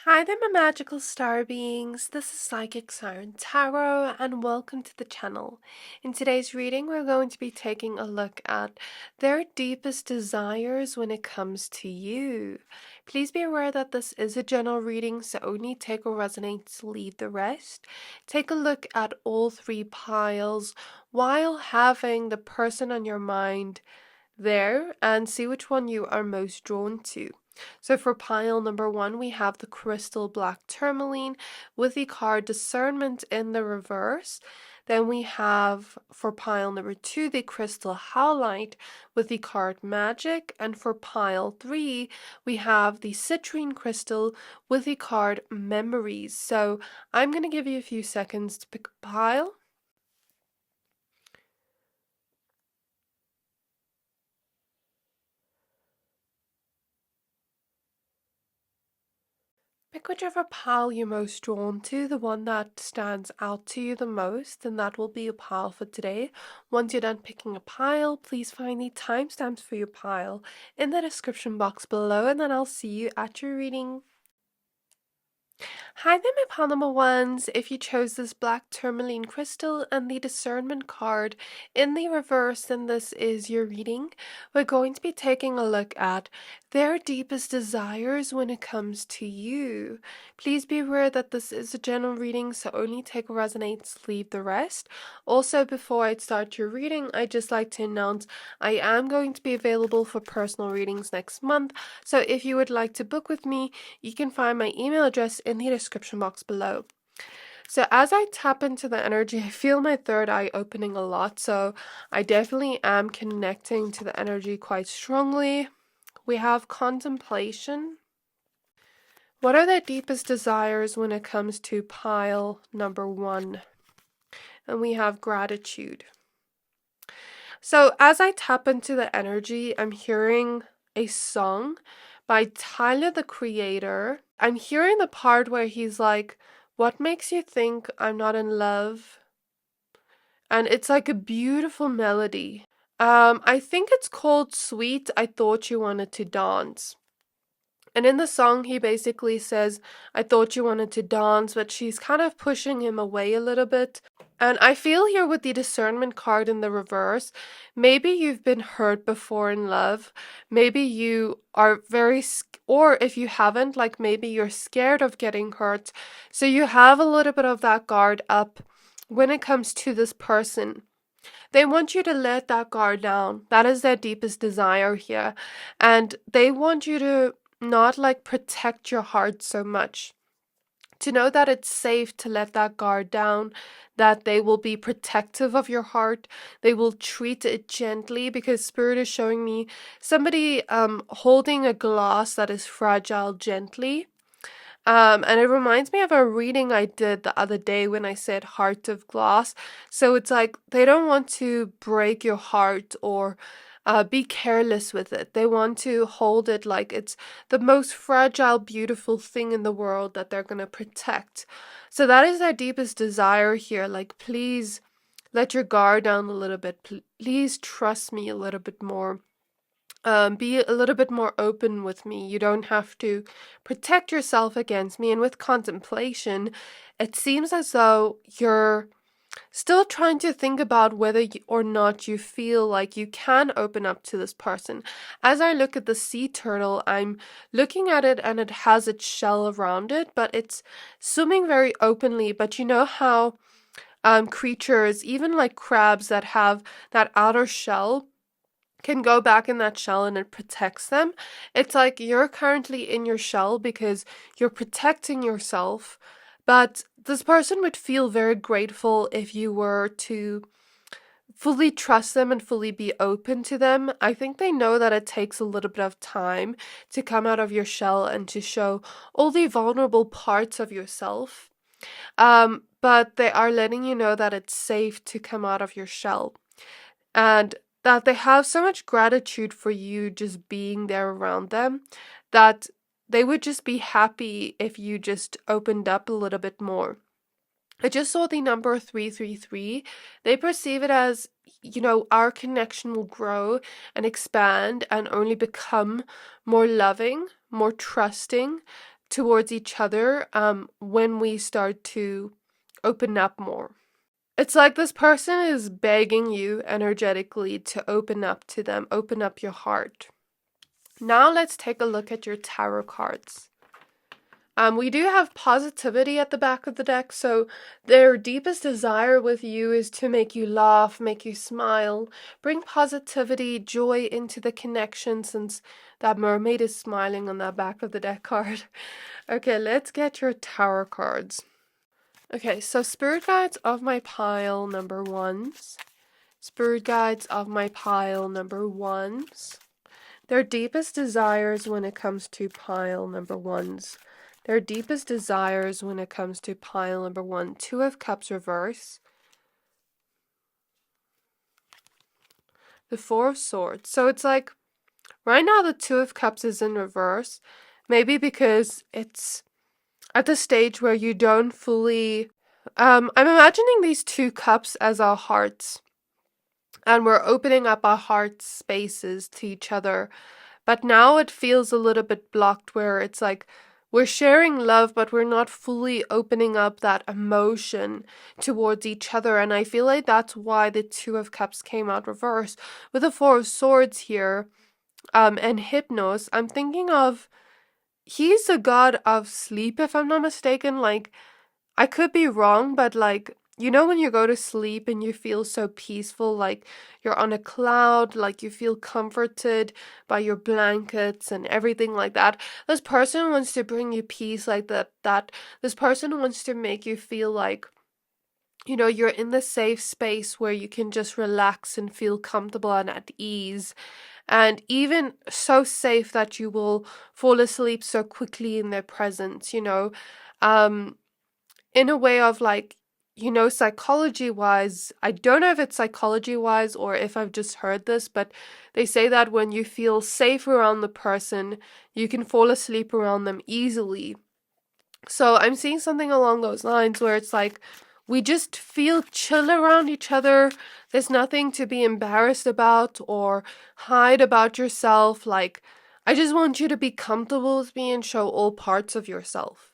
Hi there, my magical star beings. This is Psychic Siren Tarot, and welcome to the channel. In today's reading, we're going to be taking a look at their deepest desires when it comes to you. Please be aware that this is a general reading, so only take what resonates, leave the rest. Take a look at all three piles while having the person on your mind there and see which one you are most drawn to. So for pile number 1, we have the crystal black tourmaline with the card Discernment in the reverse. Then we have for pile number 2 the crystal Howlite with the card Magic. And for pile 3, we have the Citrine crystal with the card Memories. So I'm going to give you a few seconds to pick a pile. Pick whichever pile you're most drawn to, the one that stands out to you the most, and that will be your pile for today. Once you're done picking a pile, please find the timestamps for your pile in the description box below, and then I'll see you at your reading. Hi there, my pile number ones. If you chose this black tourmaline crystal and the discernment card in the reverse, then this is your reading. We're going to be taking a look at their deepest desires when it comes to you. Please be aware that this is a general reading, so only take what resonates, leave the rest. Also, before I start your reading, I'd just like to announce I am going to be available for personal readings next month. So if you would like to book with me, you can find my email address in the description box below. So as I tap into the energy, I feel my third eye opening a lot, so I definitely am connecting to the energy quite strongly. We have contemplation. What are their deepest desires when it comes to pile number 1? And we have gratitude. So as I tap into the energy, I'm hearing a song by Tyler, the Creator. I'm hearing the part where he's like, "What makes you think I'm not in love?" And it's like a beautiful melody. I think it's called Sweet I Thought You Wanted to Dance. And in the song, he basically says, "I thought you wanted to dance," but she's kind of pushing him away a little bit. And I feel here with the discernment card in the reverse, maybe you've been hurt before in love. Maybe you are or if you haven't, like maybe you're scared of getting hurt. So you have a little bit of that guard up when it comes to this person. They want you to let that guard down. That is their deepest desire here. And they want you to not like protect your heart so much. To know that it's safe to let that guard down, that they will be protective of your heart, they will treat it gently, because Spirit is showing me somebody holding a glass that is fragile gently. And it reminds me of a reading I did the other day when I said heart of glass. So it's like they don't want to break your heart or be careless with it. They want to hold it like it's the most fragile, beautiful thing in the world that they're going to protect. So that is their deepest desire here. Like, please let your guard down a little bit. Please trust me a little bit more. Be a little bit more open with me. You don't have to protect yourself against me. And with contemplation, it seems as though you're still trying to think about whether or not you feel like you can open up to this person. As I look at the sea turtle, I'm looking at it and it has its shell around it, but it's swimming very openly. But you know how creatures, even like crabs that have that outer shell, can go back in that shell and it protects them. It's like you're currently in your shell because you're protecting yourself, but this person would feel very grateful if you were to fully trust them and fully be open to them. I think they know that it takes a little bit of time to come out of your shell and to show all the vulnerable parts of yourself. But they are letting you know that it's safe to come out of your shell. And that they have so much gratitude for you just being there around them, that they would just be happy if you just opened up a little bit more. I just saw the number 333. They perceive it as, our connection will grow and expand and only become more loving, more trusting, towards each other when we start to open up more. It's like this person is begging you energetically to open up to them, open up your heart. Now let's take a look at your tarot cards. We do have positivity at the back of the deck, so their deepest desire with you is to make you laugh, make you smile, bring positivity, joy into the connection, since that mermaid is smiling on that back of the deck card. Okay, let's get your tarot cards. Okay, so spirit guides of my pile number ones. Spirit guides of my pile number ones. Their deepest desires when it comes to pile number ones. Their deepest desires when it comes to pile number one. Two of Cups reverse. The Four of Swords. So it's like, right now the Two of Cups is in reverse. Maybe because it's at the stage where you don't fully... I'm imagining these two cups as our hearts. And we're opening up our heart spaces to each other. But now it feels a little bit blocked, where it's like we're sharing love, but we're not fully opening up that emotion towards each other. And I feel like that's why the Two of Cups came out reverse. With the Four of Swords here, and Hypnos, I'm thinking of, he's a god of sleep, if I'm not mistaken. Like, I could be wrong, but like, you know when you go to sleep and you feel so peaceful, like you're on a cloud, like you feel comforted by your blankets and everything like that. This person wants to bring you peace like that. This person wants to make you feel like, you know, you're in the safe space where you can just relax and feel comfortable and at ease. And even so safe that you will fall asleep so quickly in their presence, you know. In a way of like, you know, psychology wise, I don't know if it's psychology wise or if I've just heard this, but they say that when you feel safe around the person, you can fall asleep around them easily. So I'm seeing something along those lines where it's like, we just feel chill around each other. There's nothing to be embarrassed about or hide about yourself. Like, I just want you to be comfortable with me and show all parts of yourself.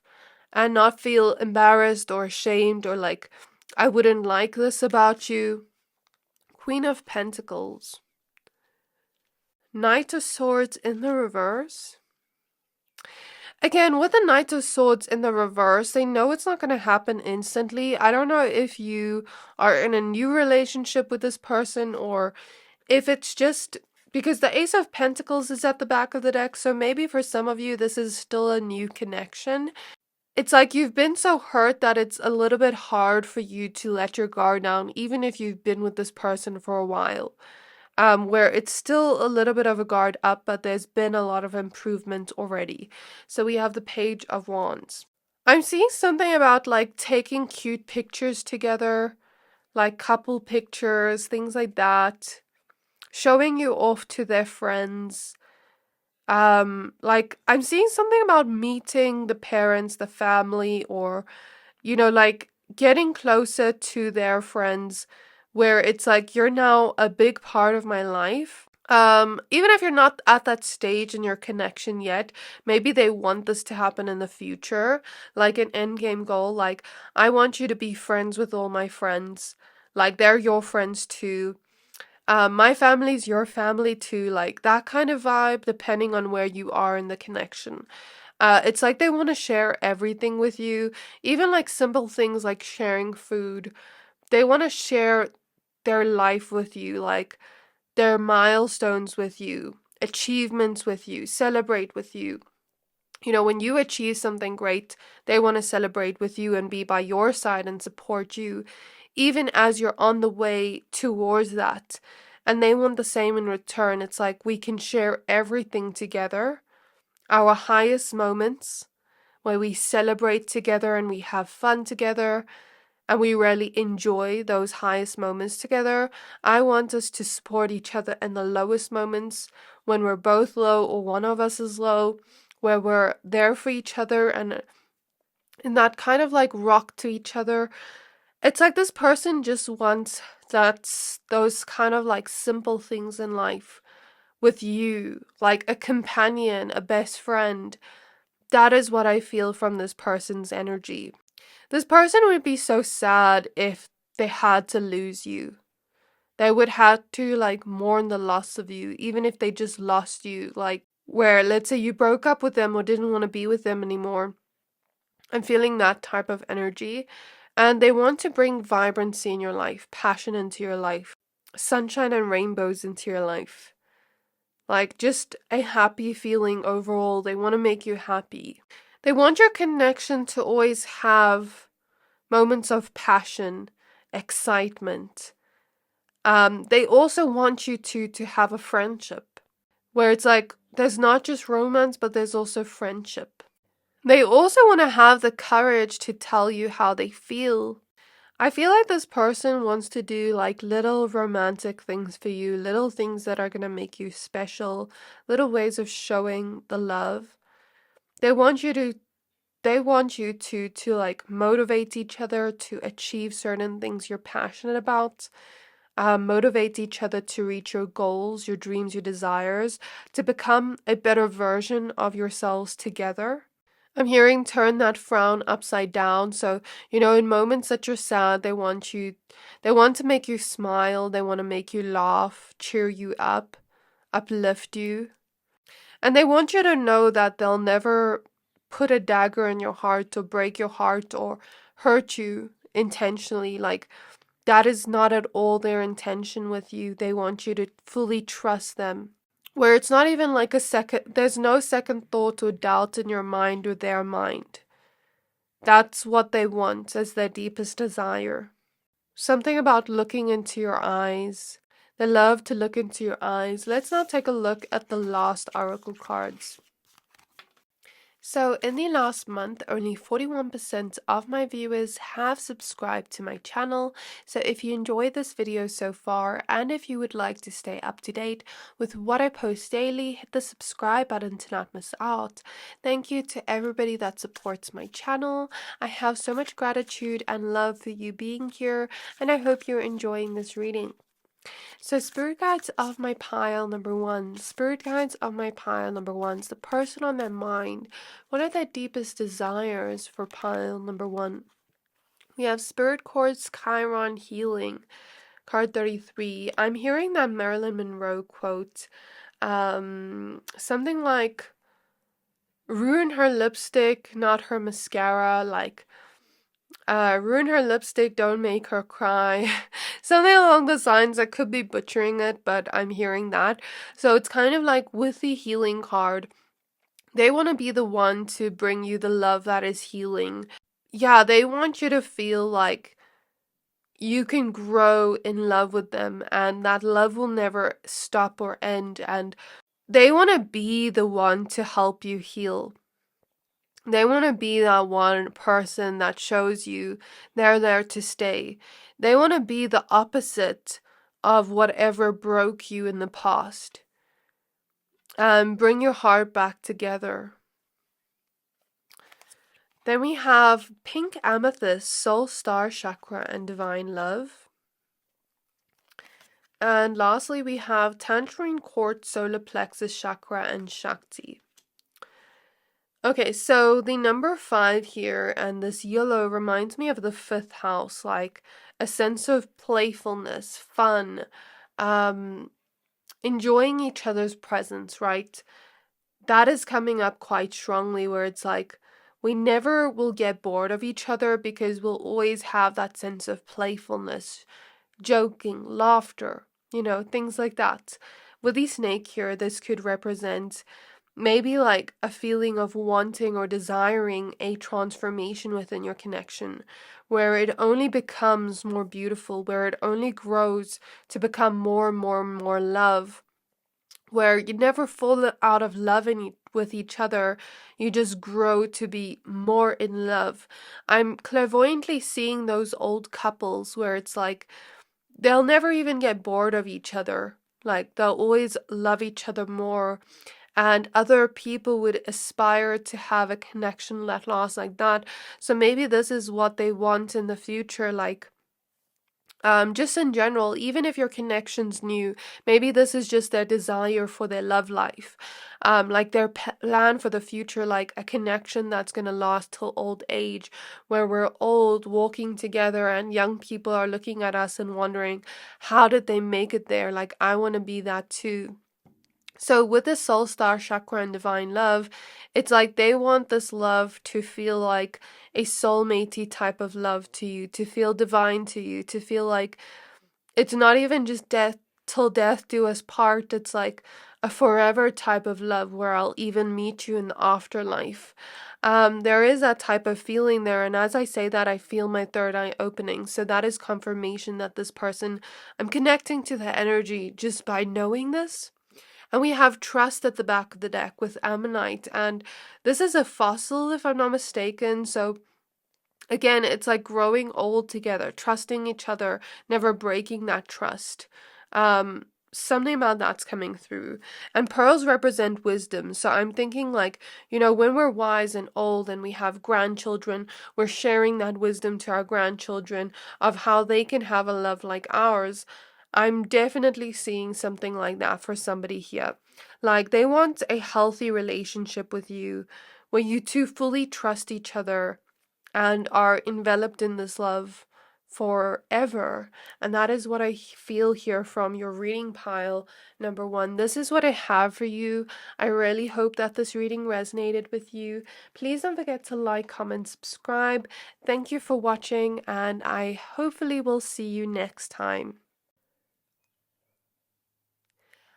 And not feel embarrassed or ashamed or like, I wouldn't like this about you. Queen of Pentacles. Knight of Swords in the reverse. Again, with the Knight of Swords in the reverse, they know it's not going to happen instantly. I don't know if you are in a new relationship with this person or if it's just... because the Ace of Pentacles is at the back of the deck, so maybe for some of you this is still a new connection. It's like you've been so hurt that it's a little bit hard for you to let your guard down, even if you've been with this person for a while. Where it's still a little bit of a guard up, but there's been a lot of improvement already. So we have the Page of Wands. I'm seeing something about like taking cute pictures together, like couple pictures, things like that. Showing you off to their friends. Like I'm seeing something about meeting the parents, the family, or, you know, like getting closer to their friends, where it's like you're now a big part of my life. Even if you're not at that stage in your connection yet, maybe they want this to happen in the future, like an endgame goal. Like, I want you to be friends with all my friends, like they're your friends too. My family's your family too, like that kind of vibe, depending on where you are in the connection. It's like they want to share everything with you, even like simple things like sharing food. They want to share their life with you, like their milestones with you, achievements with you, celebrate with you. You know, when you achieve something great, they want to celebrate with you and be by your side and support you, even as you're on the way towards that. And they want the same in return. It's like we can share everything together, our highest moments, where we celebrate together and we have fun together, and we really enjoy those highest moments together. I want us to support each other in the lowest moments, when we're both low or one of us is low, where we're there for each other and in that kind of like rock to each other. It's like this person just wants those kind of like simple things in life with you, like a companion, a best friend, That is what I feel from this person's energy. This person would be so sad if they had to lose you. They would have to like mourn the loss of you, even if they just lost you. Like, where let's say you broke up with them or didn't want to be with them anymore. I'm feeling that type of energy. And they want to bring vibrancy in your life, passion into your life, sunshine and rainbows into your life. Like, just a happy feeling overall. They want to make you happy. They want your connection to always have moments of passion, excitement. They also want you to have a friendship where it's like there's not just romance, but there's also friendship. They also want to have the courage to tell you how they feel. I feel like this person wants to do like little romantic things for you, little things that are going to make you special, little ways of showing the love. They want you to to like motivate each other to achieve certain things you're passionate about. Motivate each other to reach your goals, your dreams, your desires, to become a better version of yourselves together. I'm hearing turn that frown upside down. So, in moments that you're sad, they want to make you smile, they want to make you laugh, cheer you up, uplift you. And they want you to know that they'll never put a dagger in your heart or break your heart or hurt you intentionally. Like, that is not at all their intention with you. They want you to fully trust them. Where it's not even like there's no second thought or doubt in your mind or their mind. That's what they want as their deepest desire. Something about looking into your eyes. They love to look into your eyes. Let's now take a look at the last oracle cards. So in the last month, only 41% of my viewers have subscribed to my channel. So if you enjoyed this video so far, and if you would like to stay up to date with what I post daily, hit the subscribe button to not miss out. Thank you to everybody that supports my channel. I have so much gratitude and love for you being here, and I hope you're enjoying this reading. So spirit guides of my pile number one. Spirit guides of my pile number one is the person on their mind. What are their deepest desires for pile number one? We have Spirit Quartz Chiron Healing, card 33. I'm hearing that Marilyn Monroe quote. Something like, ruin her lipstick, not her mascara, like, ruin her lipstick, don't make her cry. Something along the lines. I could be butchering it, but I'm hearing that. So it's kind of like with the healing card, they want to be the one to bring you the love that is healing. Yeah, they want you to feel like you can grow in love with them and that love will never stop or end. And they want to be the one to help you heal. They want to be that one person that shows you they're there to stay. They want to be the opposite of whatever broke you in the past. And bring your heart back together. Then we have Pink Amethyst, Soul Star Chakra, and Divine Love. And lastly, we have Tangerine Quartz, Solar Plexus Chakra, and Shakti. Okay, so the number 5 here and this yellow reminds me of the 5th house, like a sense of playfulness, fun, enjoying each other's presence, right? That is coming up quite strongly where it's like we never will get bored of each other because we'll always have that sense of playfulness, joking, laughter, things like that. With the snake here, this could represent maybe like a feeling of wanting or desiring a transformation within your connection, where it only becomes more beautiful, where it only grows to become more and more and more love, where you never fall out of love with each other, you just grow to be more in love. I'm clairvoyantly seeing those old couples where it's like they'll never even get bored of each other. Like they'll always love each other more. And other people would aspire to have a connection that lasts like that. So maybe this is what they want in the future, like Just in general, even if your connection's new, maybe this is just their desire for their love life, like their plan for the future, like a connection that's going to last till old age, where we're old walking together and young people are looking at us and wondering, how did they make it there? Like, I want to be that too. So with the soul star chakra and divine love, it's like they want this love to feel like a soulmatey type of love to you, to feel divine to you, to feel like it's not even just death till death do us part. It's like a forever type of love where I'll even meet you in the afterlife. There is that type of feeling there, and as I say that, I feel my third eye opening. So that is confirmation that this person, I'm connecting to the energy just by knowing this. And we have trust at the back of the deck with ammonite, and this is a fossil if I'm not mistaken. So again, it's like growing old together, trusting each other, never breaking that trust. Something about that's coming through. And pearls represent wisdom. So I'm thinking like, when we're wise and old and we have grandchildren, we're sharing that wisdom to our grandchildren of how they can have a love like ours. I'm definitely seeing something like that for somebody here. Like they want a healthy relationship with you where you two fully trust each other and are enveloped in this love forever. And that is what I feel here from your reading pile number 1. This is what I have for you. I really hope that this reading resonated with you. Please don't forget to like, comment, subscribe. Thank you for watching, and I hopefully will see you next time.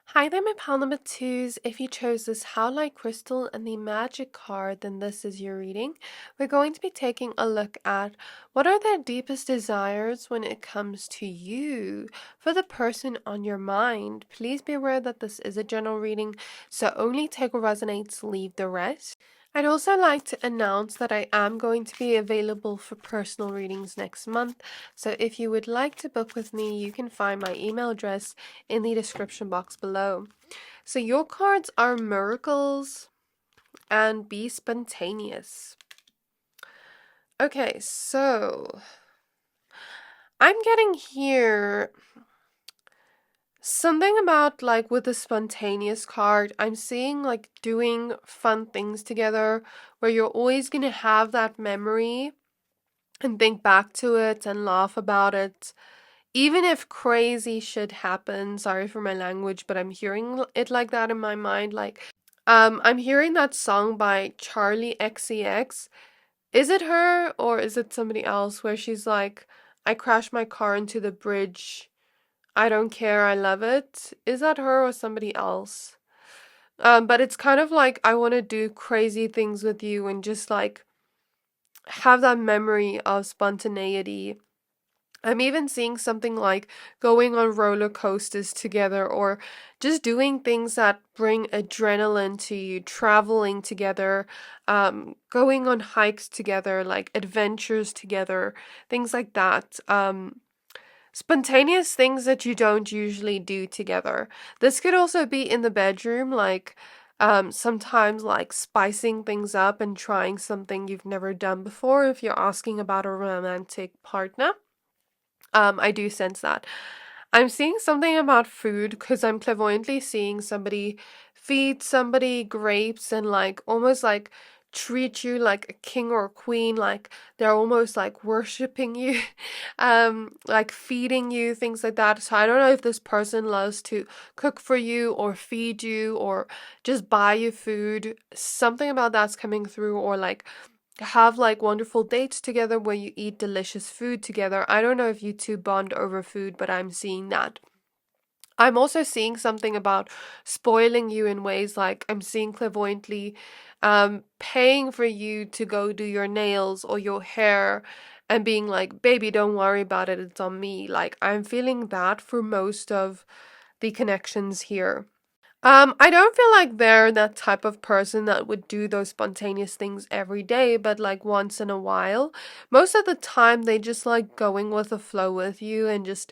Hi there, my pile number 2s. If you chose this Howlite crystal and the magic card, then this is your reading. We're going to be taking a look at what are their deepest desires when it comes to you for the person on your mind. Please be aware that this is a general reading, so only take what resonates, leave the rest. I'd also like to announce that I am going to be available for personal readings next month, so if you would like to book with me, you can find my email address in the description box below. So your cards are miracles and be spontaneous. Okay, so I'm getting here something about like with the spontaneous card, I'm seeing like doing fun things together where you're always going to have that memory and think back to it and laugh about it. Even if crazy shit happens, sorry for my language, but I'm hearing it like that in my mind. Like, I'm hearing that song by Charlie XCX. Is it her or is it somebody else where she's like, I crashed my car into the bridge. I don't care, I love it. Is that her or somebody else? But it's kind of like I want to do crazy things with you and just like have that memory of spontaneity. I'm even seeing something like going on roller coasters together or just doing things that bring adrenaline to you, traveling together, going on hikes together, like adventures together, things like that. Spontaneous things that you don't usually do together. This could also be in the bedroom, like sometimes like spicing things up and trying something you've never done before if you're asking about a romantic partner. I do sense that. I'm seeing something about food because I'm clairvoyantly seeing somebody feed somebody grapes and like almost like treat you like a king or a queen, like they're almost like worshiping you, like feeding you, things like that. So I don't know if this person loves to cook for you or feed you or just buy you food. Something about that's coming through, or like have like wonderful dates together where you eat delicious food together. I don't know if you two bond over food, but I'm seeing that. I'm also seeing something about spoiling you in ways like I'm seeing clairvoyantly paying for you to go do your nails or your hair and being like, baby, don't worry about it, it's on me. Like I'm feeling that for most of the connections here. I don't feel like they're that type of person that would do those spontaneous things every day, but like once in a while. Most of the time, they just like going with the flow with you and just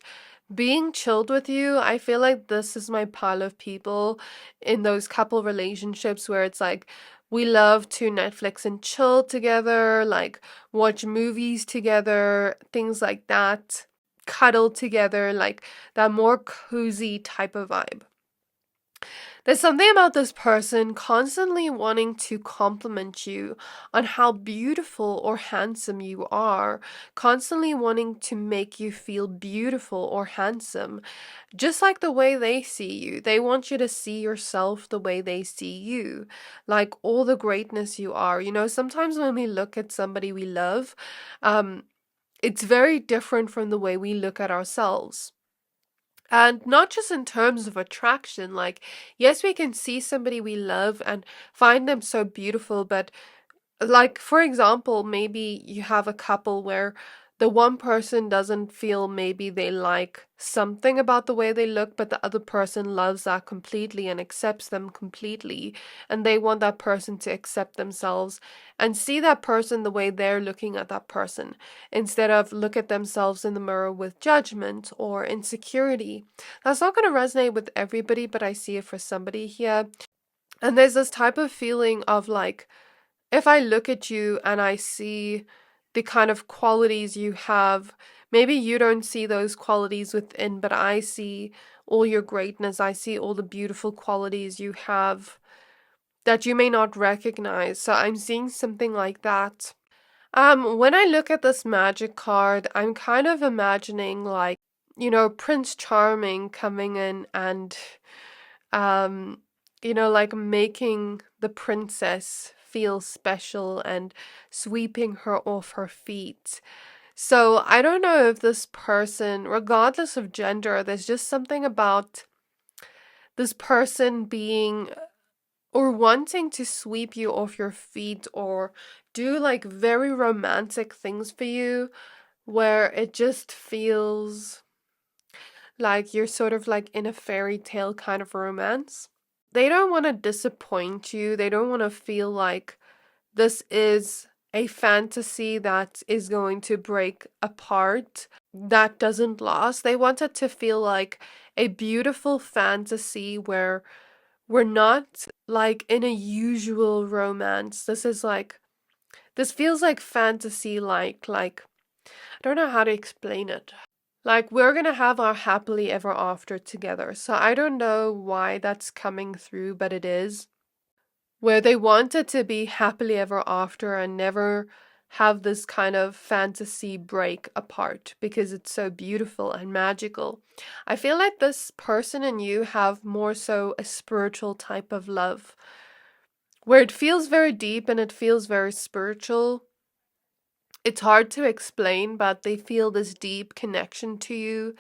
being chilled with you. I feel like this is my pile of people in those couple relationships where it's like we love to Netflix and chill together, like watch movies together, things like that. cuddle together, like that more cozy type of vibe. There's something about this person constantly wanting to compliment you on how beautiful or handsome you are, constantly wanting to make you feel beautiful or handsome, just like the way they see you. They want you to see yourself the way they see you, like all the greatness you are. You know, sometimes when we look at somebody we love, it's very different from the way we look at ourselves. And not just in terms of attraction, like, yes, we can see somebody we love and find them so beautiful, but like, for example, maybe you have a couple where the one person doesn't feel maybe they like something about the way they look, but the other person loves that completely and accepts them completely. And they want that person to accept themselves and see that person the way they're looking at that person, instead of look at themselves in the mirror with judgment or insecurity. That's not going to resonate with everybody, but I see it for somebody here. And there's this type of feeling of like, if I look at you and I see the kind of qualities you have, maybe you don't see those qualities within, but I see all your greatness. I see all the beautiful qualities you have that you may not recognize. So I'm seeing something like that. When I look at this magic card, I'm kind of imagining like, you know, Prince Charming coming in and um, you know, like making the princess feel special and sweeping her off her feet. So I don't know if this person, regardless of gender, there's just something about this person being or wanting to sweep you off your feet or do like very romantic things for you, where it just feels like you're sort of like in a fairy tale kind of romance. They don't want to disappoint you. They don't want to feel like this is a fantasy that is going to break apart, that doesn't last. They want it to feel like a beautiful fantasy where we're not like in a usual romance. This is like, this feels like fantasy, like, I don't know how to explain it. Like, we're gonna have our happily ever after together. So I don't know why that's coming through, but it is. Where they want it to be happily ever after and never have this kind of fantasy break apart because it's so beautiful and magical. I feel like this person and you have more so a spiritual type of love where it feels very deep and it feels very spiritual. It's hard to explain, but they feel this deep connection to you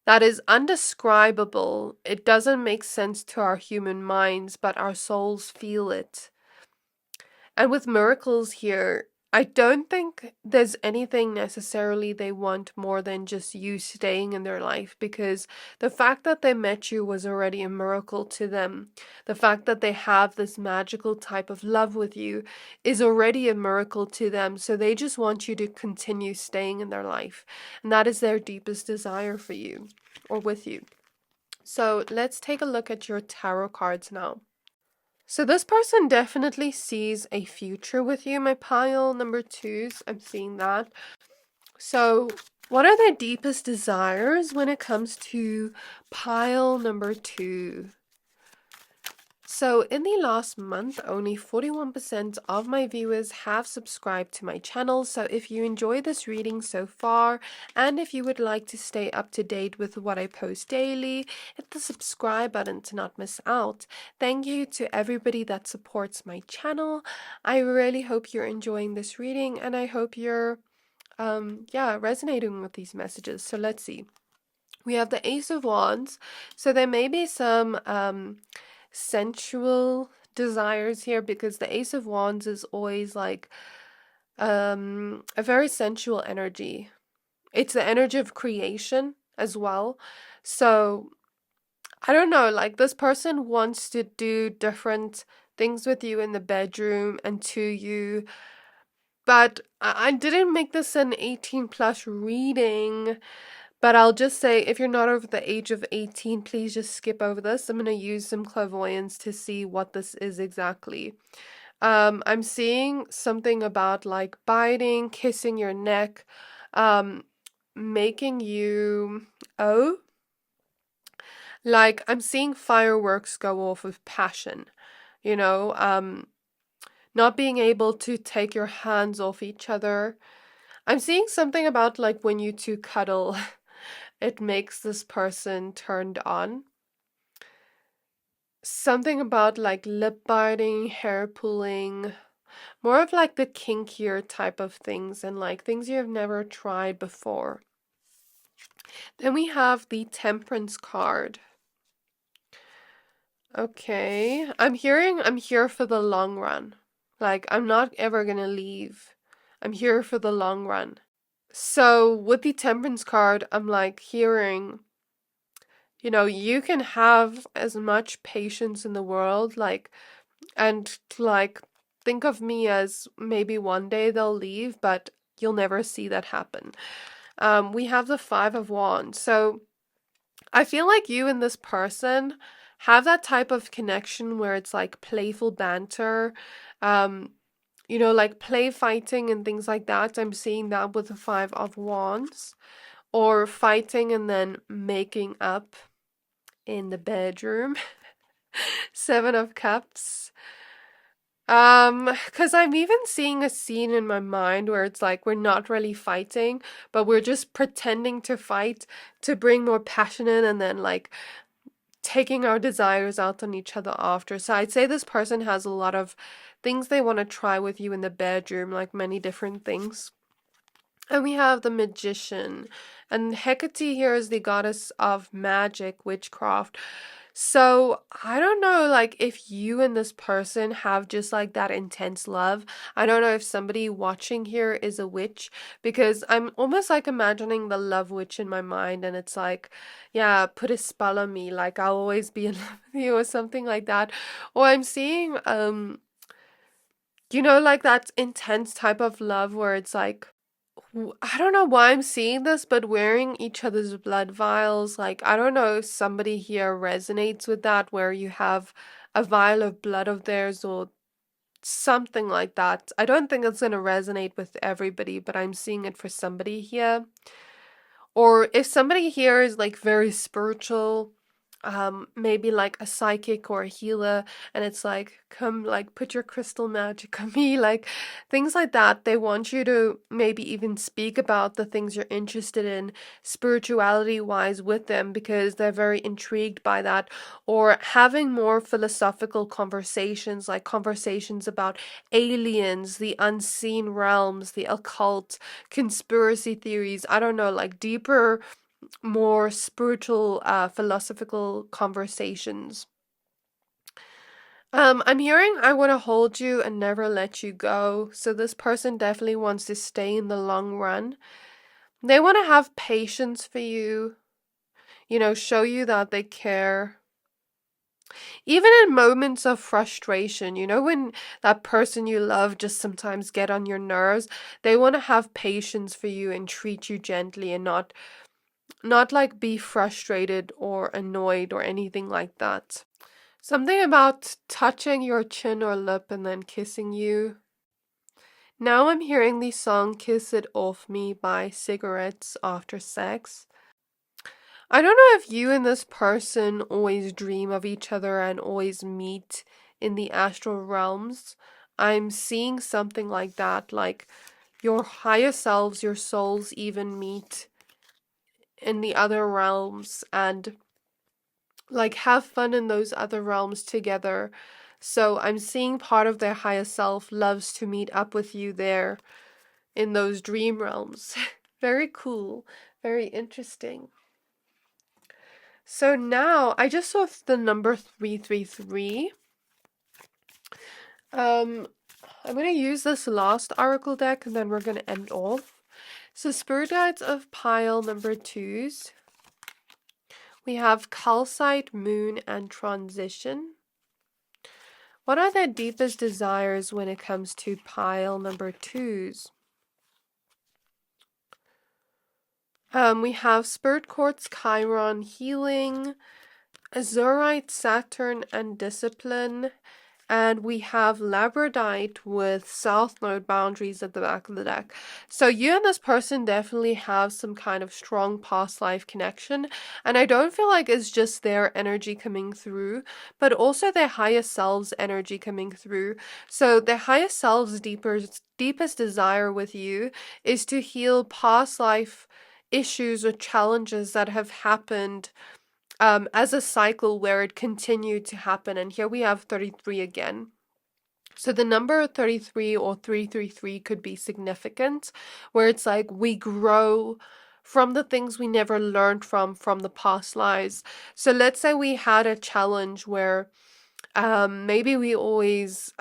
that is undescribable. It doesn't make sense to our human minds, but our souls feel it. And with miracles here, I don't think there's anything necessarily they want more than just you staying in their life, because the fact that they met you was already a miracle to them. The fact that they have this magical type of love with you is already a miracle to them. So they just want you to continue staying in their life. And that is their deepest desire for you or with you. So let's take a look at your tarot cards now. So this person definitely sees a future with you, my pile number twos. I'm seeing that. So what are their deepest desires when it comes to pile number two? So in the last month, only 41% of my viewers have subscribed to my channel. So if you enjoy this reading so far, and if you would like to stay up to date with what I post daily, hit the subscribe button to not miss out. Thank you to everybody that supports my channel. I really hope you're enjoying this reading, and I hope you're resonating with these messages. So let's see. We have the Ace of Wands. So there may be some sensual desires here, because the Ace of Wands is always like a very sensual energy. It's the energy of creation as well. So I don't know, like this person wants to do different things with you in the bedroom and to you. But I didn't make this an 18 plus reading. But I'll just say, if you're not over the age of 18, please just skip over this. I'm going to use some clairvoyance to see what this is exactly. I'm seeing something about like biting, kissing your neck, making you, oh, like I'm seeing fireworks go off with passion, you know, not being able to take your hands off each other. I'm seeing something about like when you two cuddle, it makes this person turned on. Something about like lip biting, hair pulling, more of like the kinkier type of things and like things you have never tried before. Then we have the Temperance card. Okay, I'm hearing I'm here for the long run. Like, I'm not ever gonna leave. I'm here for the long run. So, with the Temperance card, I'm like hearing, you can have as much patience in the world, like, and like, think of me as maybe one day they'll leave, but you'll never see that happen. We have the Five of Wands. So, I feel like you and this person have that type of connection where it's like playful banter, um, like play fighting and things like that. I'm seeing that with the Five of Wands, or fighting and then making up in the bedroom. Seven of Cups. Because I'm even seeing a scene in my mind where it's like we're not really fighting, but we're just pretending to fight to bring more passion in and then like taking our desires out on each other after. So I'd say this person has a lot of things they want to try with you in the bedroom, like many different things. And we have the Magician. And Hecate here is the goddess of magic, witchcraft. So I don't know, like, if you and this person have just like that intense love. I don't know if somebody watching here is a witch, because I'm almost like imagining the love witch in my mind, and it's like, yeah, put a spell on me, like I'll always be in love with you or something like that. Or I'm seeing, like that intense type of love where it's like, I don't know why I'm seeing this, but wearing each other's blood vials, like, I don't know if somebody here resonates with that, where you have a vial of blood of theirs or something like that. I don't think it's going to resonate with everybody, but I'm seeing it for somebody here. Or if somebody here is like very spiritual, maybe like a psychic or a healer, and it's like, come, like, put your crystal magic on me, like things like that. They want you to maybe even speak about the things you're interested in spirituality wise with them, because they're very intrigued by that. Or having more philosophical conversations, like conversations about aliens, the unseen realms, the occult, conspiracy theories. I don't know, like deeper, more spiritual, philosophical conversations. I'm hearing I want to hold you and never let you go. So this person definitely wants to stay in the long run. They want to have patience for you, show you that they care. Even in moments of frustration, when that person you love just sometimes get on your nerves, they want to have patience for you and treat you gently, and not like be frustrated or annoyed or anything like that. Something about touching your chin or lip and then kissing you. Now I'm hearing the song Kiss It Off Me by Cigarettes After Sex. I don't know if you and this person always dream of each other and always meet in the astral realms. I'm seeing something like that, like your higher selves, your souls even meet in the other realms and like have fun in those other realms together. So I'm seeing part of their higher self loves to meet up with you there in those dream realms. Very cool, very interesting. So now I just saw the number 333. I'm going to use this last oracle deck and then we're going to end off. So Spirit Guides of Pile number 2s. We have Calcite, Moon, and Transition. What are their deepest desires when it comes to pile number 2s? We have Spirit Quartz, Chiron, Healing, Azurite, Saturn, and Discipline. and we have labradite with south node boundaries at the back of the deck. So you and this person definitely have some kind of strong past life connection, and I don't feel like it's just their energy coming through, but also their higher selves energy coming through. So their higher selves deepest desire with you is to heal past life issues or challenges that have happened as a cycle where it continued to happen. And here we have 33 again. So the number 33 or 333 could be significant, where it's like we grow from the things we never learned from the past lives. So let's say we had a challenge where maybe we always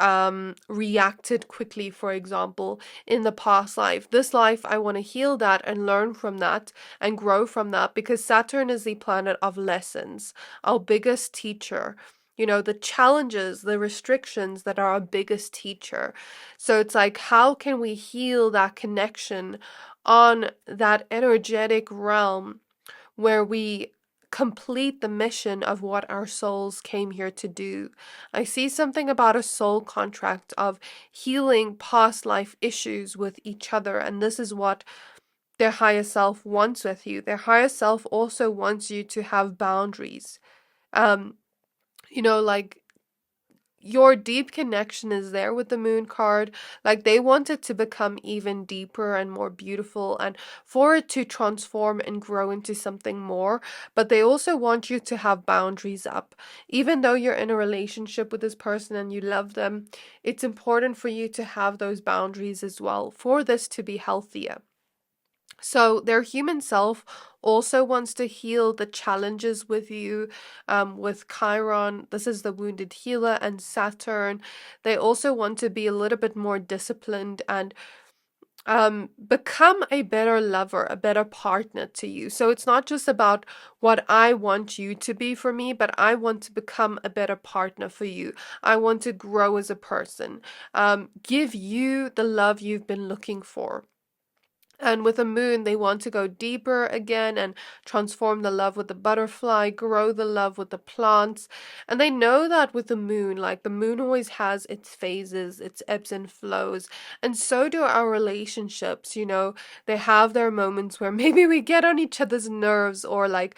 reacted quickly, for example, in the past life. This life, I want to heal that and learn from that and grow from that, because Saturn is the planet of lessons, our biggest teacher. You know, the challenges, the restrictions that are our biggest teacher. So it's like, how can we heal that connection on that energetic realm where we complete the mission of what our souls came here to do? I see something about a soul contract of healing past life issues with each other, and this is what their higher self wants with you. Their higher self also wants you to have boundaries. Um, like your deep connection is there with the moon card. Like they want it to become even deeper and more beautiful and for it to transform and grow into something more. But they also want you to have boundaries up. Even though you're in a relationship with this person and you love them, it's important for you to have those boundaries as well for this to be healthier. So their human self also wants to heal the challenges with you, with Chiron. This is the wounded healer, and Saturn. They also want to be a little bit more disciplined and become a better lover, a better partner to you. So it's not just about what I want you to be for me, but I want to become a better partner for you. I want to grow as a person, give you the love you've been looking for. And with the moon, they want to go deeper again and transform the love with the butterfly, grow the love with the plants. And they know that with the moon, like the moon always has its phases, its ebbs and flows. And so do our relationships, they have their moments where maybe we get on each other's nerves, or like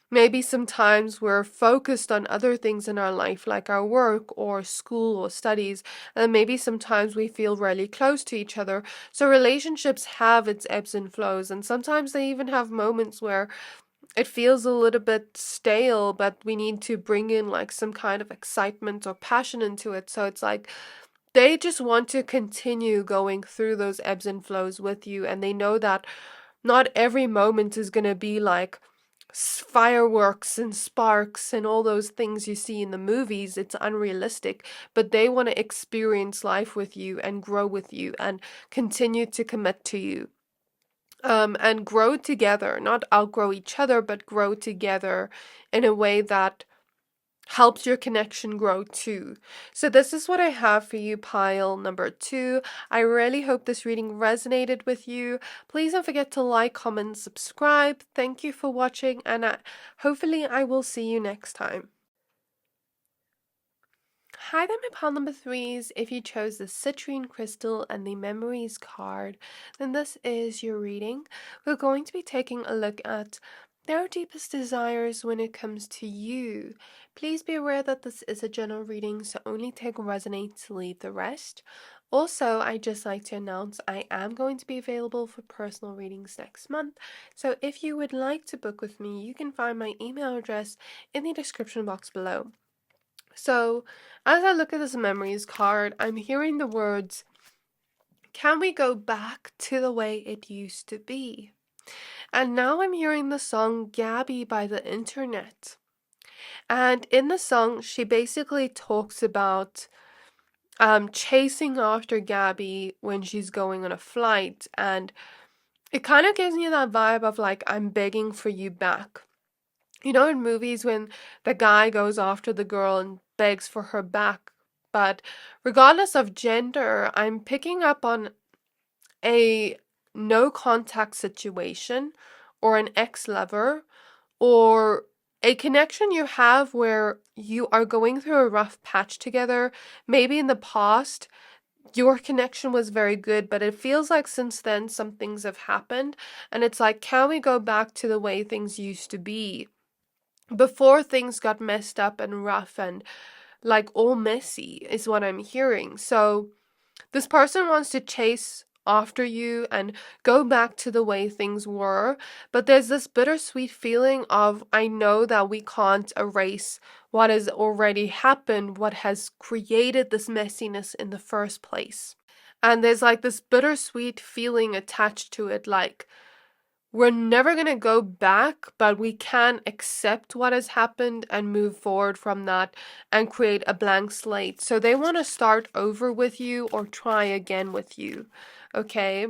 maybe sometimes we're focused on other things in our life, like our work or school or studies, and maybe sometimes we feel really close to each other. So relationships have its ebbs and flows, and sometimes they even have moments where it feels a little bit stale, but we need to bring in like some kind of excitement or passion into it. So it's like they just want to continue going through those ebbs and flows with you, and they know that not every moment is going to be like fireworks and sparks and all those things you see in the movies. It's unrealistic, but they want to experience life with you and grow with you and continue to commit to you, and grow together, not outgrow each other, but grow together in a way that helps your connection grow too. So this is what I have for you, pile number 2. I really hope this reading resonated with you. Please don't forget to like, comment, subscribe. Thank you for watching, and hopefully I will see you next time. Hi there, my pile number 3s. If you chose the Citrine crystal and the memories card, then this is your reading. We're going to be taking a look at their deepest desires when it comes to you. Please be aware that this is a general reading, so only take what resonates to leave the rest. Also, I'd just like to announce I am going to be available for personal readings next month, so if you would like to book with me, you can find my email address in the description box below. So, as I look at this memories card, I'm hearing the words, can we go back to the way it used to be? And now I'm hearing the song Gabby by the Internet. And in the song, she basically talks about chasing after Gabby when she's going on a flight. And it kind of gives me that vibe of like, I'm begging for you back. You know, in movies when the guy goes after the girl and begs for her back. But regardless of gender, I'm picking up on a no contact situation or an ex-lover or a connection you have where you are going through a rough patch together. Maybe in the past, your connection was very good, but it feels like since then some things have happened. And it's like, can we go back to the way things used to be before things got messed up and rough and like all messy, is what I'm hearing. So this person wants to chase after you and go back to the way things were, but there's this bittersweet feeling of, I know that we can't erase what has already happened, what has created this messiness in the first place. And there's like this bittersweet feeling attached to it, like, we're never going to go back, but we can accept what has happened and move forward from that and create a blank slate. So they want to start over with you or try again with you. Okay.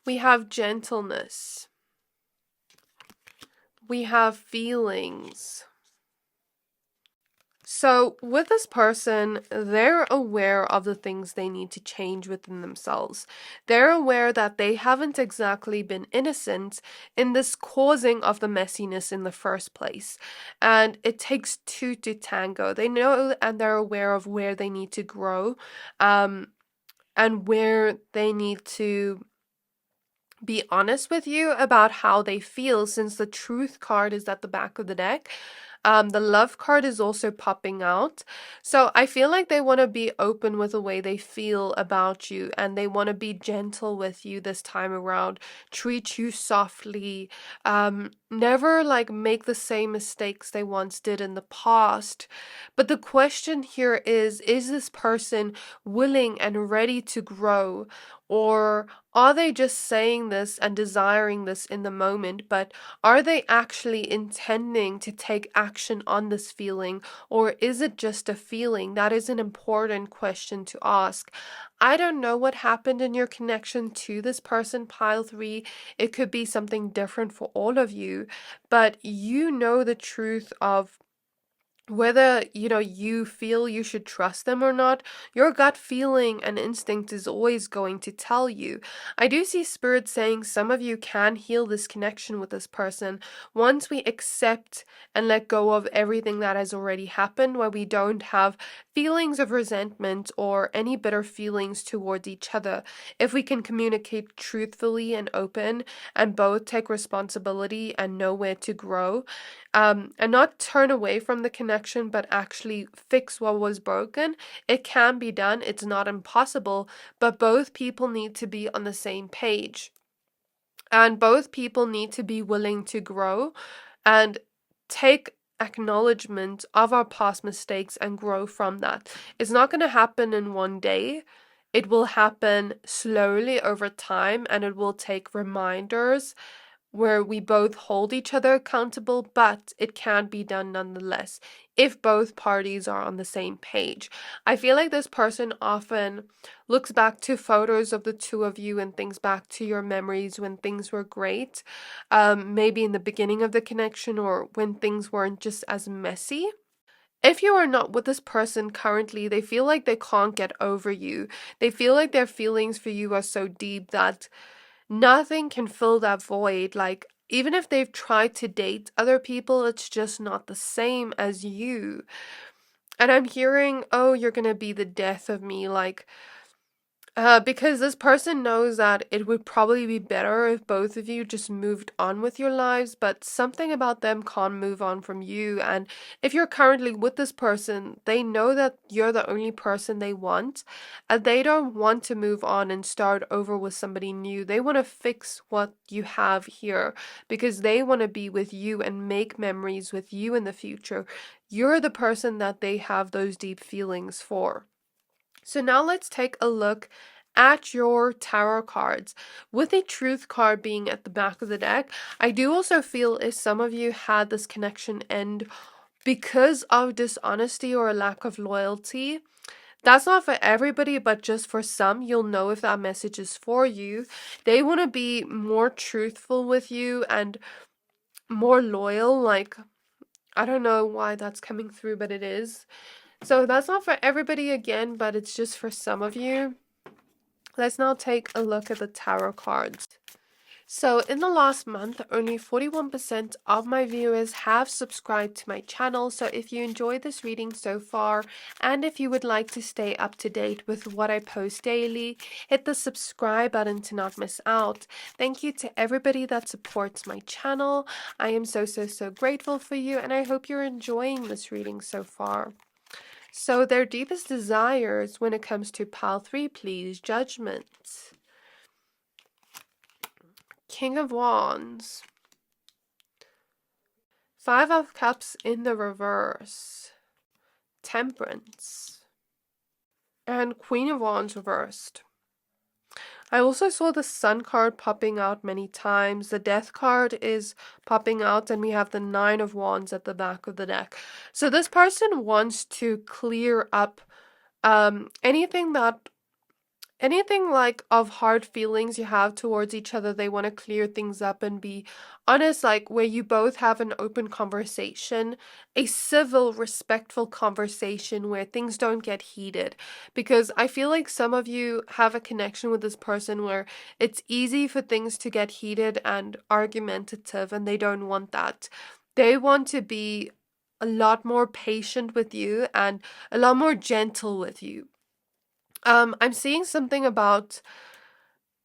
We have gentleness. We have feelings. So with this person, they're aware of the things they need to change within themselves. They're aware that they haven't exactly been innocent in this causing of the messiness in the first place. And it takes two to tango. They know and they're aware of where they need to grow, and where they need to be honest with you about how they feel, since the truth card is at the back of the deck. The love card is also popping out. So I feel like they want to be open with the way they feel about you, and they want to be gentle with you this time around, treat you softly, never like make the same mistakes they once did in the past. But the question here is this person willing and ready to grow? Or are they just saying this and desiring this in the moment, but are they actually intending to take action on this feeling, or is it just a feeling? That is an important question to ask. I don't know what happened in your connection to this person, pile 3. It could be something different for all of you, but you know the truth of whether you feel you should trust them or not. Your gut feeling and instinct is always going to tell you. I do see spirit saying some of you can heal this connection with this person once we accept and let go of everything that has already happened, where we don't have feelings of resentment or any bitter feelings towards each other. If we can communicate truthfully and open and both take responsibility and know where to grow, and not turn away from the connection, but actually fix what was broken. It can be done. It's not impossible, but both people need to be on the same page. And both people need to be willing to grow and take acknowledgement of our past mistakes and grow from that. It's not going to happen in one day. It will happen slowly over time, and it will take reminders where we both hold each other accountable, but it can be done nonetheless if both parties are on the same page. I feel like this person often looks back to photos of the two of you and thinks back to your memories when things were great, maybe in the beginning of the connection or when things weren't just as messy. If you are not with this person currently, they feel like they can't get over you. They feel like their feelings for you are so deep that nothing can fill that void. Like, even if they've tried to date other people, it's just not the same as you. And I'm hearing, oh, you're gonna be the death of me. Like, because this person knows that it would probably be better if both of you just moved on with your lives, but something about them can't move on from you. And if you're currently with this person, they know that you're the only person they want, and they don't want to move on and start over with somebody new. They want to fix what you have here because they want to be with you and make memories with you in the future. You're the person that they have those deep feelings for. So now let's take a look at your tarot cards. With the truth card being at the back of the deck, I do also feel if some of you had this connection end because of dishonesty or a lack of loyalty. That's not for everybody, but just for some, you'll know if that message is for you. They want to be more truthful with you and more loyal. Like, I don't know why that's coming through, but it is. So that's not for everybody again, but it's just for some of you. Let's now take a look at the tarot cards. So in the last month, only 41% of my viewers have subscribed to my channel. So if you enjoyed this reading so far, and if you would like to stay up to date with what I post daily, hit the subscribe button to not miss out. Thank you to everybody that supports my channel. I am so grateful for you, and I hope you're enjoying this reading so far. So their deepest desires when it comes to pile 3, please, Judgment. King of Wands. 5 of Cups in the reverse. Temperance. And Queen of Wands reversed. I also saw the Sun card popping out many times. The Death card is popping out, and we have the 9 of Wands at the back of the deck. So this person wants to clear up anything like of hard feelings you have towards each other. They want to clear things up and be honest, like where you both have an open conversation, a civil, respectful conversation where things don't get heated. Because I feel like some of you have a connection with this person where it's easy for things to get heated and argumentative, and they don't want that. They want to be a lot more patient with you and a lot more gentle with you. I'm seeing something about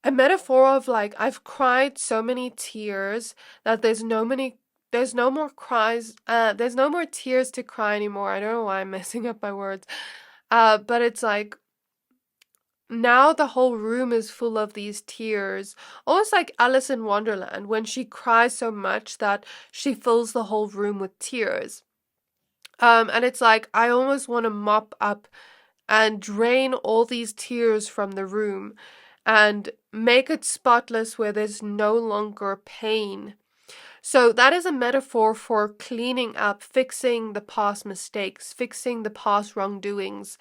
a metaphor of like, I've cried so many tears that there's no more cries, there's no more tears to cry anymore. I don't know why I'm messing up my words. But it's like, now the whole room is full of these tears. Almost like Alice in Wonderland, when she cries so much that she fills the whole room with tears. And it's like, I almost want to mop up and drain all these tears from the room and make it spotless where there's no longer pain. So that is a metaphor for cleaning up, fixing the past mistakes, fixing the past wrongdoings,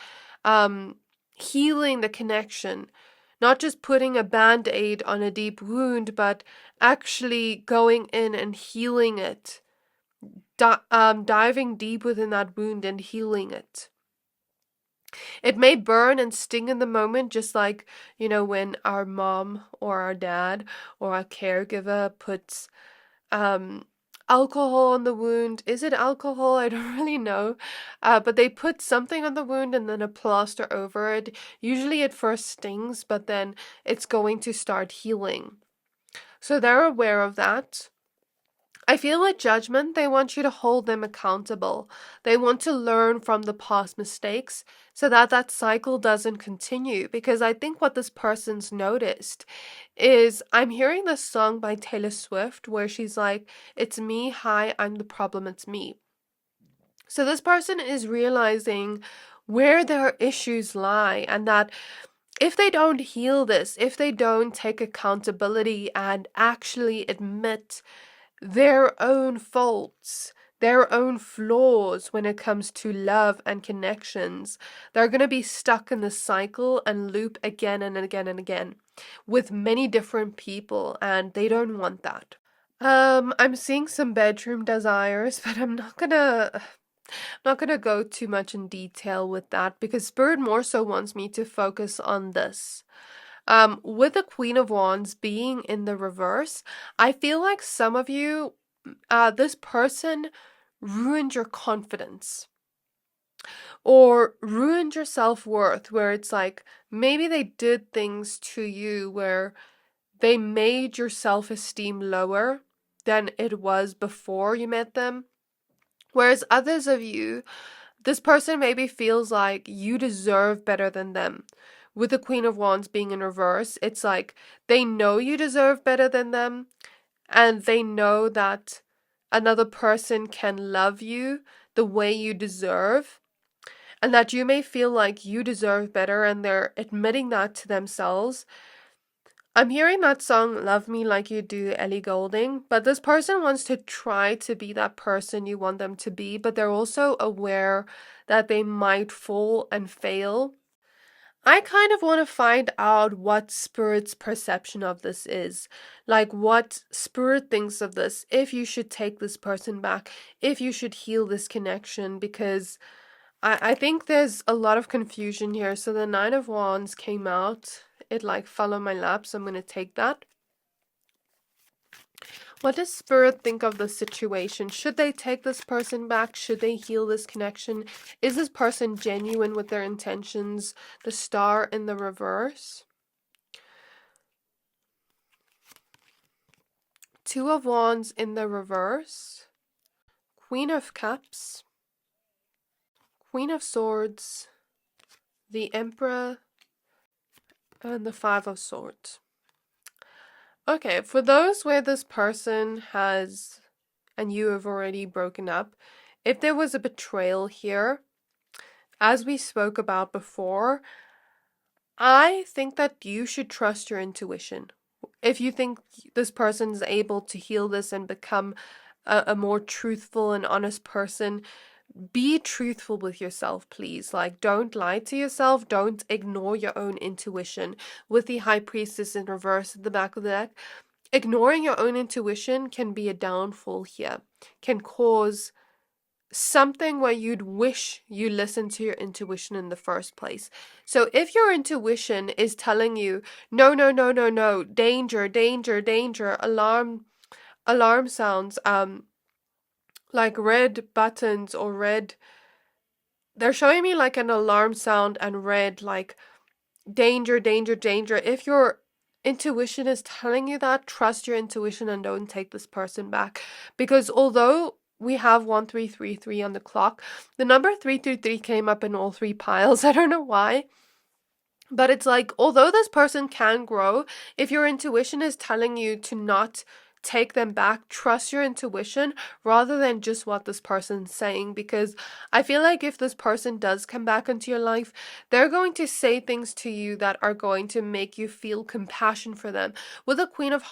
healing the connection, not just putting a band-aid on a deep wound, but actually going in and healing it, diving deep within that wound and healing it. It may burn and sting in the moment, just like, when our mom or our dad or our caregiver puts alcohol on the wound. Is it alcohol? I don't really know. But they put something on the wound and then a plaster over it. Usually it first stings, but then it's going to start healing. So they're aware of that. I feel like Judgment, they want you to hold them accountable. They want to learn from the past mistakes so that that cycle doesn't continue. Because I think what this person's noticed is, I'm hearing this song by Taylor Swift where she's like, it's me, hi, I'm the problem, it's me. So this person is realizing where their issues lie, and that if they don't heal this, if they don't take accountability and actually admit their own faults, their own flaws when it comes to love and connections, they're going to be stuck in the cycle and loop again and again and again with many different people, and they don't want that. I'm seeing some bedroom desires, but I'm not gonna go too much in detail with that because Spirit more so wants me to focus on this. With the Queen of Wands being in the reverse, I feel like some of you, this person ruined your confidence or ruined your self-worth, where it's like, maybe they did things to you where they made your self-esteem lower than it was before you met them. Whereas others of you, this person maybe feels like you deserve better than them. With the Queen of Wands being in reverse, it's like they know you deserve better than them, and they know that another person can love you the way you deserve, and that you may feel like you deserve better, and they're admitting that to themselves. I'm hearing that song, Love Me Like You Do, Ellie Goulding, but this person wants to try to be that person you want them to be, but they're also aware that they might fall and fail. I kind of want to find out what Spirit's perception of this is. Like, what Spirit thinks of this, if you should take this person back, if you should heal this connection, because I think there's a lot of confusion here. So the 9 of Wands came out. It like fell on my lap, so I'm going to take that. What does Spirit think of the situation? Should they take this person back? Should they heal this connection? Is this person genuine with their intentions? The Star in the reverse. Two of Wands in the reverse. Queen of Cups. Queen of Swords. The Emperor. And the Five of Swords. Okay, for those where this person has, and you have already broken up, if there was a betrayal here, as we spoke about before, I think that you should trust your intuition. If you think this person's able to heal this and become a more truthful and honest person, be truthful with yourself, please. Like, don't lie to yourself. Don't ignore your own intuition. With the High Priestess in reverse at the back of the deck, ignoring your own intuition can be a downfall here, can cause something where you'd wish you listened to your intuition in the first place. So if your intuition is telling you, no, no, no, no, no, danger, danger, danger, alarm sounds, like red buttons or red, they're showing me like an alarm sound and red, like danger, danger, danger. If your intuition is telling you that, trust your intuition and don't take this person back. Because although we have 1333 on the clock, the number 323 came up in all three piles. I don't know why. But it's like, although this person can grow, if your intuition is telling you to not take them back, trust your intuition rather than just what this person's saying. Because I feel like if this person does come back into your life, they're going to say things to you that are going to make you feel compassion for them. With the Queen of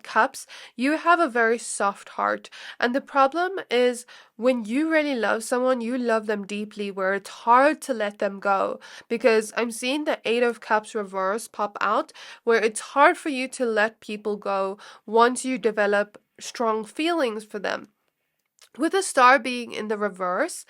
Cups, you have a very soft heart, and the problem is when you really love someone, you love them deeply, where it's hard to let them go. Because I'm seeing the Eight of Cups reverse pop out, where it's hard for you to let people go once you develop strong feelings for them. With the Star being in the reverse,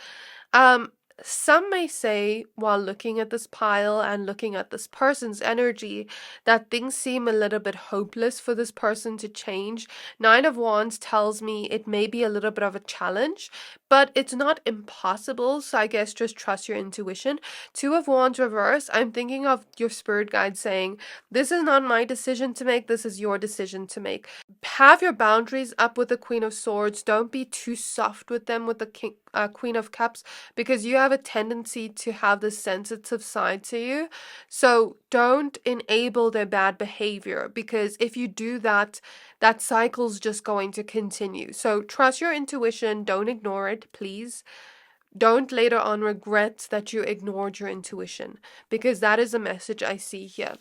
some may say, while looking at this pile and looking at this person's energy, that things seem a little bit hopeless for this person to change. Nine of Wands tells me it may be a little bit of a challenge, but it's not impossible, so I guess just trust your intuition. Two of Wands reverse, I'm thinking of your spirit guide saying, this is not my decision to make, this is your decision to make. Have your boundaries up with the Queen of Swords. Don't be too soft with them with the Queen of Cups, because you have a tendency to have this sensitive side to you. So don't enable their bad behavior, because if you do that, that cycle's just going to continue. So trust your intuition. Don't ignore it, please. Don't later on regret that you ignored your intuition, because that is a message I see here.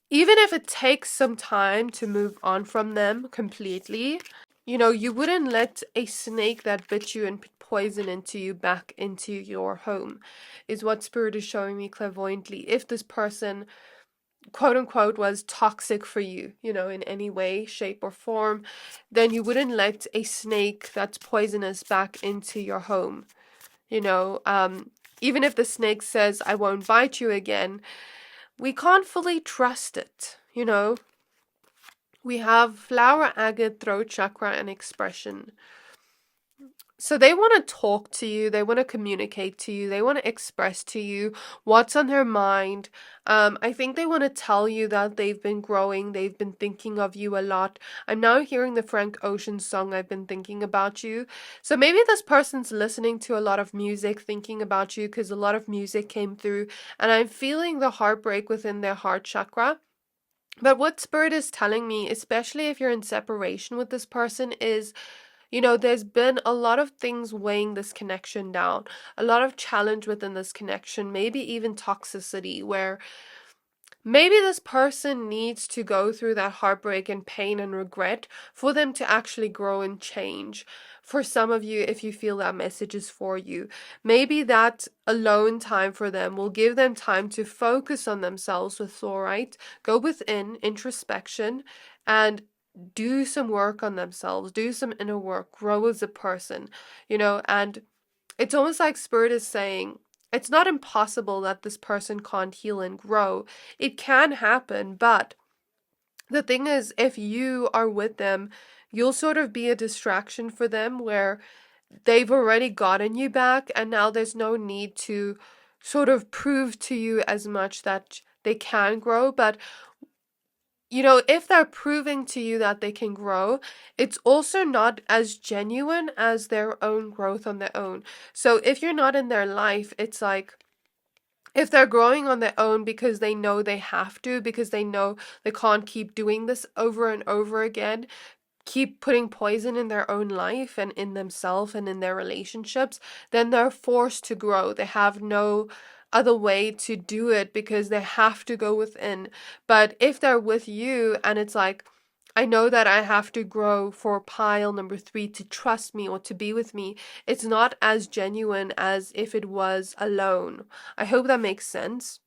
Even if it takes some time to move on from them completely, you know, you wouldn't let a snake that bit you and put poison into you back into your home, is what Spirit is showing me clairvoyantly. If this person, quote unquote, was toxic for you, you know, in any way, shape, or form, then you wouldn't let a snake that's poisonous back into your home. You know, even if the snake says, I won't bite you again, we can't fully trust it, you know. We have flower, agate, throat chakra, and expression. So they want to talk to you, they want to communicate to you, they want to express to you what's on their mind. I think they want to tell you that they've been growing, they've been thinking of you a lot. I'm now hearing the Frank Ocean song, I've been thinking about you. So maybe this person's listening to a lot of music, thinking about you, because a lot of music came through, and I'm feeling the heartbreak within their heart chakra. But what Spirit is telling me, especially if you're in separation with this person, is, you know, there's been a lot of things weighing this connection down, a lot of challenge within this connection, maybe even toxicity, where maybe this person needs to go through that heartbreak and pain and regret for them to actually grow and change. For some of you, if you feel that message is for you, maybe that alone time for them will give them time to focus on themselves with Howlite, go within introspection, and do some work on themselves, do some inner work, grow as a person, you know. And it's almost like Spirit is saying, it's not impossible that this person can't heal and grow. It can happen, but The thing is, if you are with them, you'll sort of be a distraction for them where they've already gotten you back, and now there's no need to sort of prove to you as much that they can grow. But if they're proving to you that they can grow, it's also not as genuine as their own growth on their own. So if you're not in their life, it's like, if they're growing on their own because they know they have to, because they know they can't keep doing this over and over again, keep putting poison in their own life and in themselves and in their relationships, then they're forced to grow. They have no other way to do it because they have to go within. But if they're with you and it's like, I know that I have to grow for pile number 3 to trust me or to be with me, it's not as genuine as if it was alone. I hope that makes sense.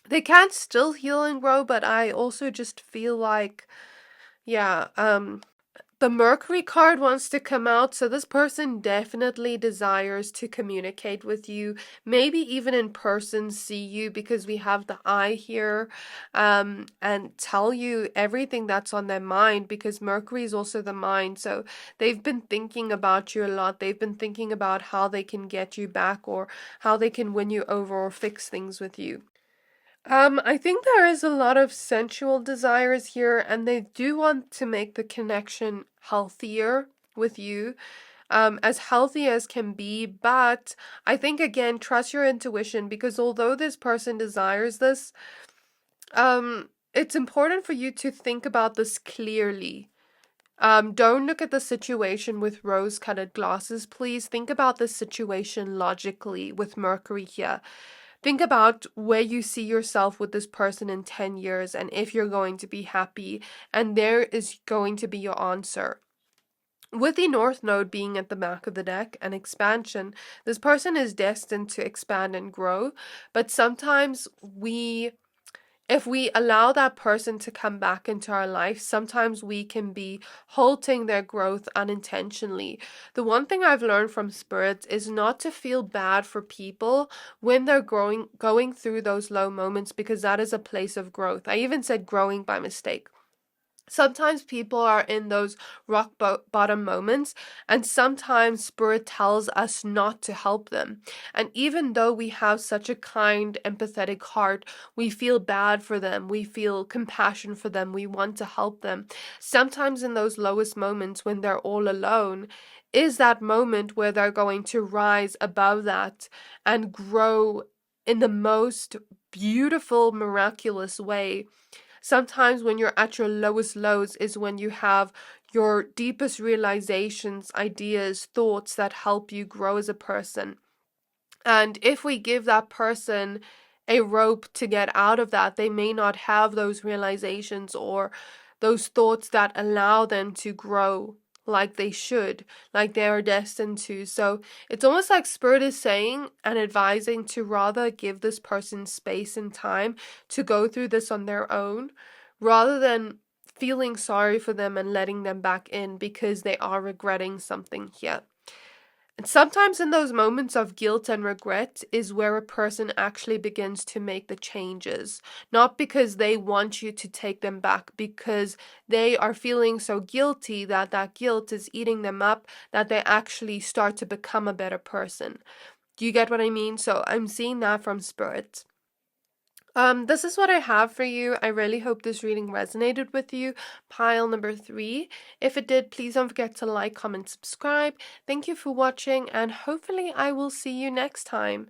They can still heal and grow, but I also just feel like, yeah, the Mercury card wants to come out, so this person definitely desires to communicate with you, maybe even in person see you, because we have the eye here, and tell you everything that's on their mind, because Mercury is also the mind. So they've been thinking about you a lot. They've been thinking about how they can get you back or how they can win you over or fix things with you. I think there is a lot of sensual desires here, and they do want to make the connection healthier with you, as healthy as can be. But I think, again, trust your intuition, because although this person desires this, it's important for you to think about this clearly. Don't look at the situation with rose-colored glasses, please. Think about the situation logically with Mercury here. Think about where you see yourself with this person in 10 years and if you're going to be happy, and there is going to be your answer. With the North Node being at the back of the deck and expansion, this person is destined to expand and grow, but sometimes if we allow that person to come back into our life, sometimes we can be halting their growth unintentionally. The one thing I've learned from spirits is not to feel bad for people when they're going through those low moments, because that is a place of growth. I even said growing by mistake. Sometimes people are in those rock bottom moments, and sometimes spirit tells us not to help them. And even though we have such a kind, empathetic heart, we feel bad for them, we feel compassion for them, we want to help them. Sometimes in those lowest moments when they're all alone is that moment where they're going to rise above that and grow in the most beautiful, miraculous way. Sometimes when you're at your lowest lows is when you have your deepest realizations, ideas, thoughts that help you grow as a person. And if we give that person a rope to get out of that, they may not have those realizations or those thoughts that allow them to grow like they should, like they are destined to. So it's almost like Spirit is saying and advising to rather give this person space and time to go through this on their own, rather than feeling sorry for them and letting them back in because they are regretting something here. And sometimes in those moments of guilt and regret is where a person actually begins to make the changes. Not because they want you to take them back, because they are feeling so guilty that that guilt is eating them up, that they actually start to become a better person. Do you get what I mean? So I'm seeing that from Spirit. This is what I have for you. I really hope this reading resonated with you. Pile number 3. If it did, please don't forget to like, comment, subscribe. Thank you for watching, and hopefully I will see you next time.